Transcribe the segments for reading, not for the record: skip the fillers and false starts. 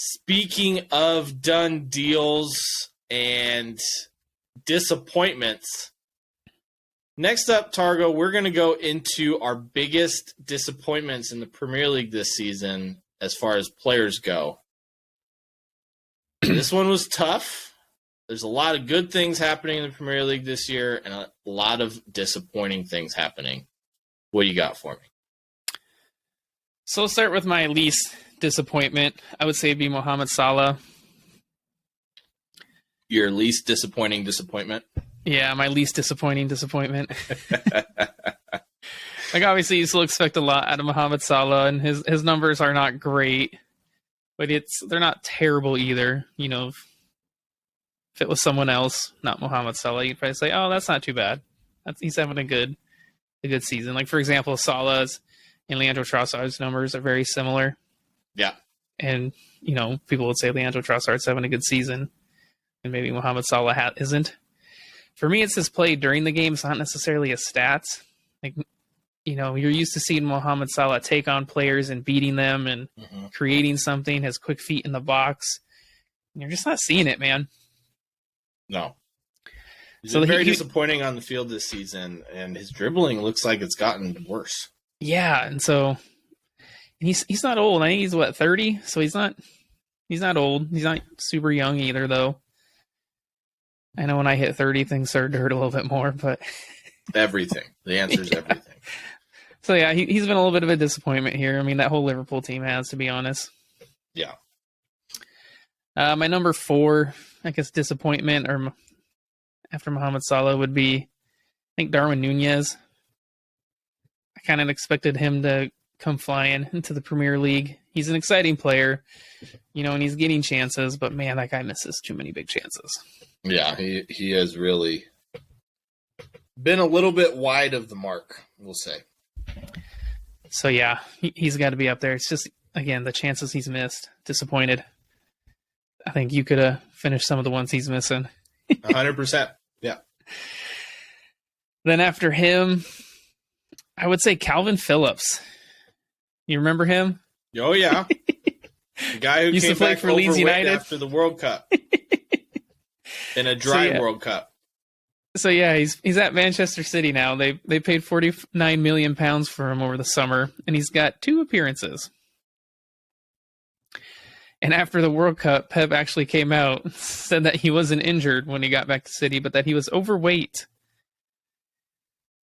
Speaking of done deals and disappointments, next up, Targo, we're going to go into our biggest disappointments in the Premier League this season as far as players go. This one was tough. There's a lot of good things happening in the Premier League this year and a lot of disappointing things happening. What do you got for me? So I'll start with my least disappointment. I would say it'd be Mohamed Salah. Your least disappointing disappointment? Yeah, my least disappointing disappointment. Like, obviously, you still expect a lot out of Mohamed Salah, and his numbers are not great, but they're not terrible either. You know, if it was someone else, not Mohamed Salah, you'd probably say, "Oh, that's not too bad. He's having a good season." Like, for example, Salah's and Leandro Trossard's numbers are very similar. Yeah, and you know, people would say Leandro Trossard's having a good season, and maybe Mohamed Salah isn't. For me, it's his play during the game. It's not necessarily his stats. Like, you know, you're used to seeing Mohamed Salah take on players and beating them and creating something, has quick feet in the box. And you're just not seeing it, man. No. He's been very disappointing on the field this season, and his dribbling looks like it's gotten worse. Yeah, and so he's not old. I think he's, 30? So he's not old. He's not super young either, though. I know when I hit 30, things started to hurt a little bit more, but... Everything. The answer is everything. So, yeah, he's been a little bit of a disappointment here. I mean, that whole Liverpool team has, to be honest. Yeah. My number 4, I guess, disappointment, or after Mohamed Salah, would be, I think, Darwin Nunez. I kind of expected him to come flying into the Premier League. He's an exciting player, you know, and he's getting chances, but, man, that guy misses too many big chances. Yeah, he has really been a little bit wide of the mark, we'll say. So, yeah, he's got to be up there. It's just, again, the chances he's missed. Disappointed. I think you could have finished some of the ones he's missing. 100%. Yeah. Then after him, I would say Calvin Phillips. You remember him? Oh, yeah. The guy who used came to play back for Leeds United after the World Cup. In a dry World Cup. So, yeah, he's at Manchester City now. They paid £49 million for him over the summer, and he's got 2 appearances. And after the World Cup, Pep actually came out, said that he wasn't injured when he got back to City, but that he was overweight.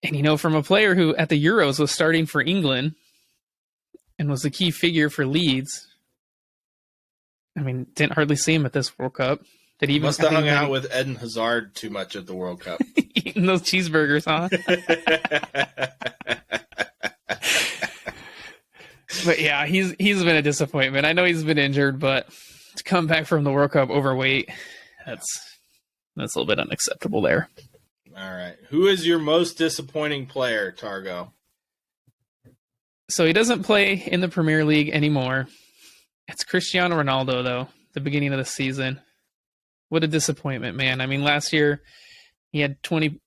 And, you know, from a player who at the Euros was starting for England and was a key figure for Leeds, I mean, didn't hardly see him at this World Cup. Did he even must have hung out with Eden Hazard too much at the World Cup. Eating those cheeseburgers, huh? But yeah, he's been a disappointment. I know he's been injured, but to come back from the World Cup overweight, that's a little bit unacceptable there. All right. Who is your most disappointing player, Targo? So he doesn't play in the Premier League anymore. It's Cristiano Ronaldo, though, the beginning of the season. What a disappointment, man. I mean, last year he had 20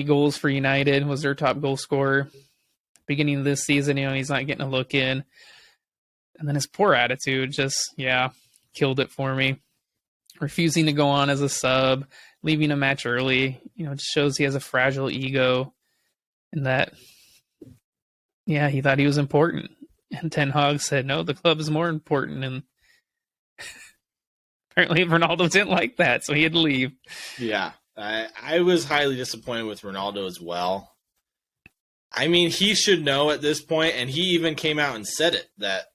goals for United, was their top goal scorer. Beginning of this season, you know, he's not getting a look in. And then his poor attitude just, killed it for me. Refusing to go on as a sub, leaving a match early, you know, just shows he has a fragile ego. And that, he thought he was important. And Ten Hag said, no, the club is more important. And apparently Ronaldo didn't like that, so he had to leave. Yeah, I was highly disappointed with Ronaldo as well. I mean, he should know at this point, and he even came out and said it, that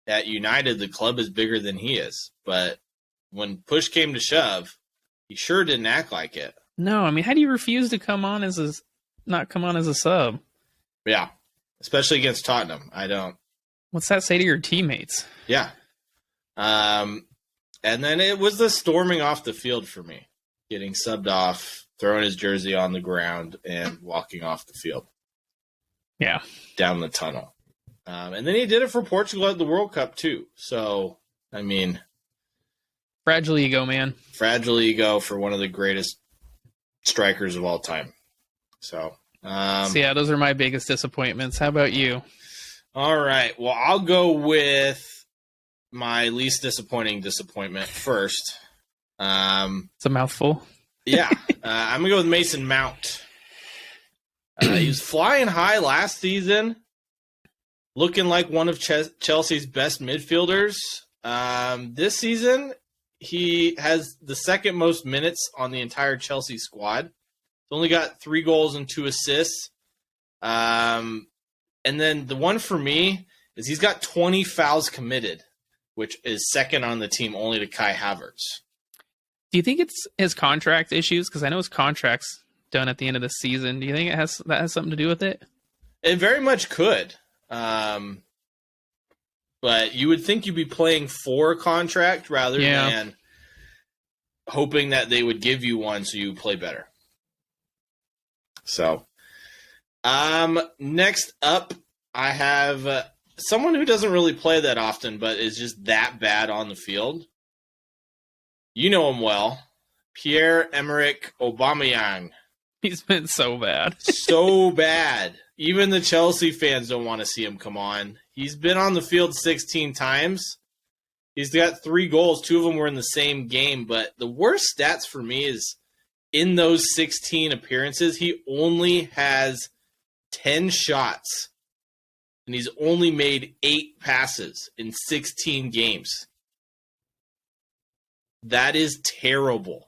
at United, the club is bigger than he is. But when push came to shove, he sure didn't act like it. No, I mean, how do you refuse to not come on as a sub? Yeah, especially against Tottenham. I don't. What's that say to your teammates? Yeah. And then it was the storming off the field for me. Getting subbed off, throwing his jersey on the ground, and walking off the field. Yeah. Down the tunnel. And then he did it for Portugal at the World Cup, too. So, I mean... Fragile ego, man. Fragile ego for one of the greatest strikers of all time. So yeah, those are my biggest disappointments. How about you? All right. Well, I'll go with my least disappointing disappointment first. It's a mouthful. Yeah, I'm going to go with Mason Mount. He was flying high last season, looking like one of Chelsea's best midfielders. This season, he has the second most minutes on the entire Chelsea squad. He's only got 3 goals and 2 assists. And then the one for me is he's got 20 fouls committed, which is second on the team only to Kai Havertz. Do you think it's his contract issues? Because I know his contract's done at the end of the season. Do you think that has something to do with it? It very much could. But you would think you'd be playing for a contract rather than hoping that they would give you one so you play better. So, next up, I have someone who doesn't really play that often, but is just that bad on the field. You know him well. Pierre-Emerick Aubameyang. He's been so bad. So bad. Even the Chelsea fans don't want to see him come on. He's been on the field 16 times. He's got 3 goals. 2 of them were in the same game. But the worst stats for me is in those 16 appearances, he only has 10 shots. And he's only made 8 passes in 16 games. That is terrible.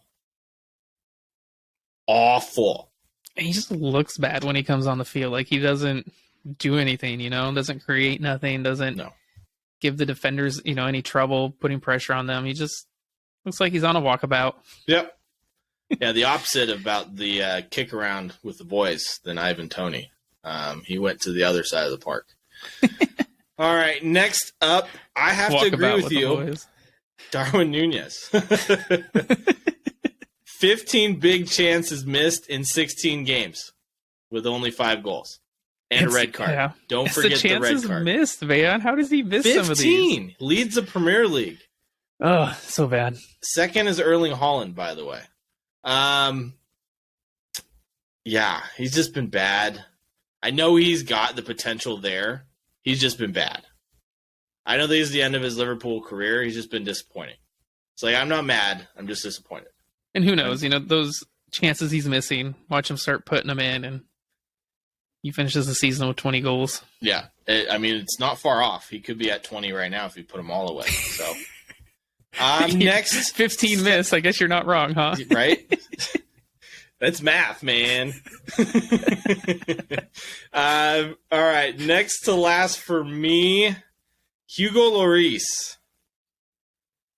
Awful. He just looks bad when he comes on the field. Like, he doesn't do anything, doesn't create nothing, doesn't give the defenders, any trouble, putting pressure on them. He just looks like he's on a walkabout. Yep. Yeah, the opposite about the kick around with the boys than Ivan Toney. He went to the other side of the park. All right, next up, I have to agree with you. Darwin Núñez. 15 big chances missed in 16 games with only 5 goals and a red card. Yeah. Don't forget the red card. Missed, man. How does he miss 15 some of these? Leads the Premier League. Oh, so bad. Second is Erling Haaland, by the way. Yeah, he's just been bad. I know he's got the potential there. He's just been bad. I know this is the end of his Liverpool career. He's just been disappointing. It's like, I'm not mad. I'm just disappointed. And who knows? Those chances he's missing, watch him start putting them in, and he finishes the season with 20 goals. Yeah. It's not far off. He could be at 20 right now if he put them all away. So, next. 15 missed. I guess you're not wrong, huh? Right? That's math, man. All right. Next to last for me, Hugo Lloris.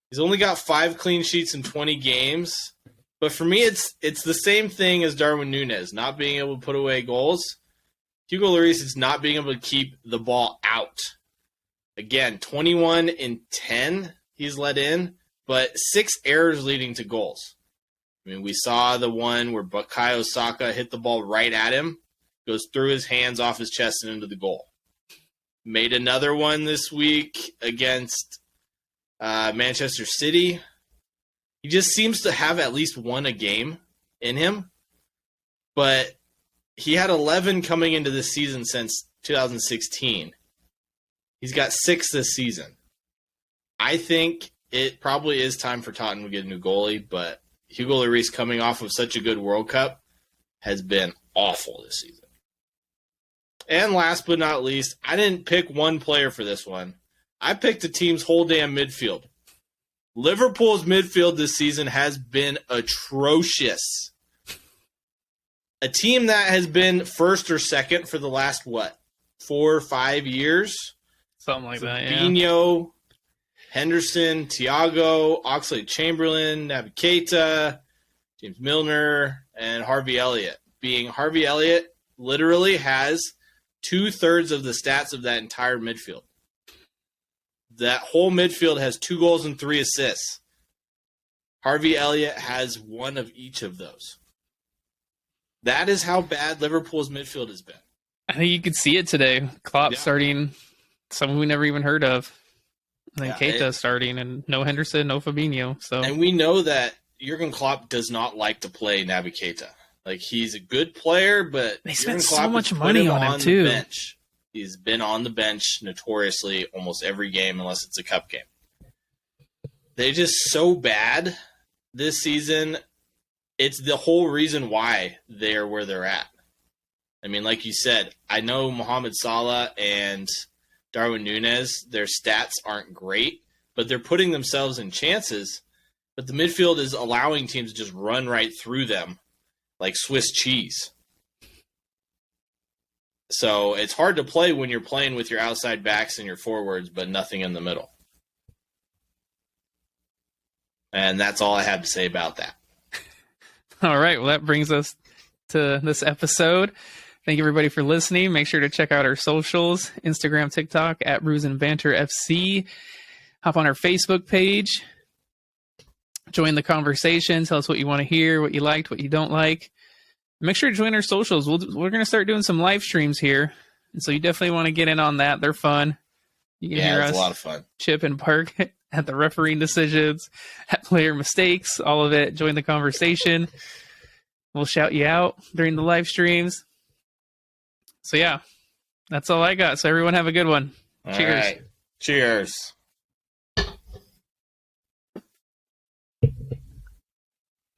He's only got 5 clean sheets in 20 games. But for me, it's the same thing as Darwin Núñez, not being able to put away goals. Hugo Lloris is not being able to keep the ball out. Again, 21 in 10 he's let in, but 6 errors leading to goals. We saw the one where Bukayo Saka hit the ball right at him, goes through his hands, off his chest, and into the goal. Made another one this week against Manchester City. He just seems to have at least one a game in him. But he had 11 coming into this season since 2016. He's got 6 this season. I think it probably is time for Tottenham to get a new goalie, but Hugo Lloris, coming off of such a good World Cup, has been awful this season. And last but not least, I didn't pick one player for this one. I picked the team's whole damn midfield. Liverpool's midfield this season has been atrocious. A team that has been first or second for the last, 4 or 5 years? Something like that, yeah. Fabinho, Henderson, Thiago, Oxlade-Chamberlain, Naby Keita, James Milner, and Harvey Elliott. Being Harvey Elliott literally has 2/3 of the stats of that entire midfield. That whole midfield has 2 goals and 3 assists. Harvey Elliott has 1 of each of those. That is how bad Liverpool's midfield has been. I think you could see it today. Klopp starting someone we never even heard of. And then Keita starting, and no Henderson, no Fabinho. So, and we know that Jurgen Klopp does not like to play Naby Keita. Like, he's a good player, but they spent so much money on him too. The bench. He's been on the bench notoriously almost every game unless it's a cup game. They're just so bad this season. It's the whole reason why they're where they're at. I mean, like you said, I know Mohamed Salah and Darwin Núñez, their stats aren't great, but they're putting themselves in chances. But the midfield is allowing teams to just run right through them like Swiss cheese. So it's hard to play when you're playing with your outside backs and your forwards, but nothing in the middle. And that's all I have to say about that. All right. Well, that brings us to this episode. Thank you, everybody, for listening. Make sure to check out our socials, Instagram, TikTok, at Brews and Banter FC. Hop on our Facebook page. Join the conversation. Tell us what you want to hear, what you liked, what you don't like. Make sure to join our socials. We're going to start doing some live streams here. And so you definitely want to get in on that. They're fun. You can hear us. It's a lot of fun. Chip and Park at the refereeing decisions, at player mistakes, all of it. Join the conversation. We'll shout you out during the live streams. So, yeah, that's all I got. So, everyone have a good one. All Cheers. right. Cheers.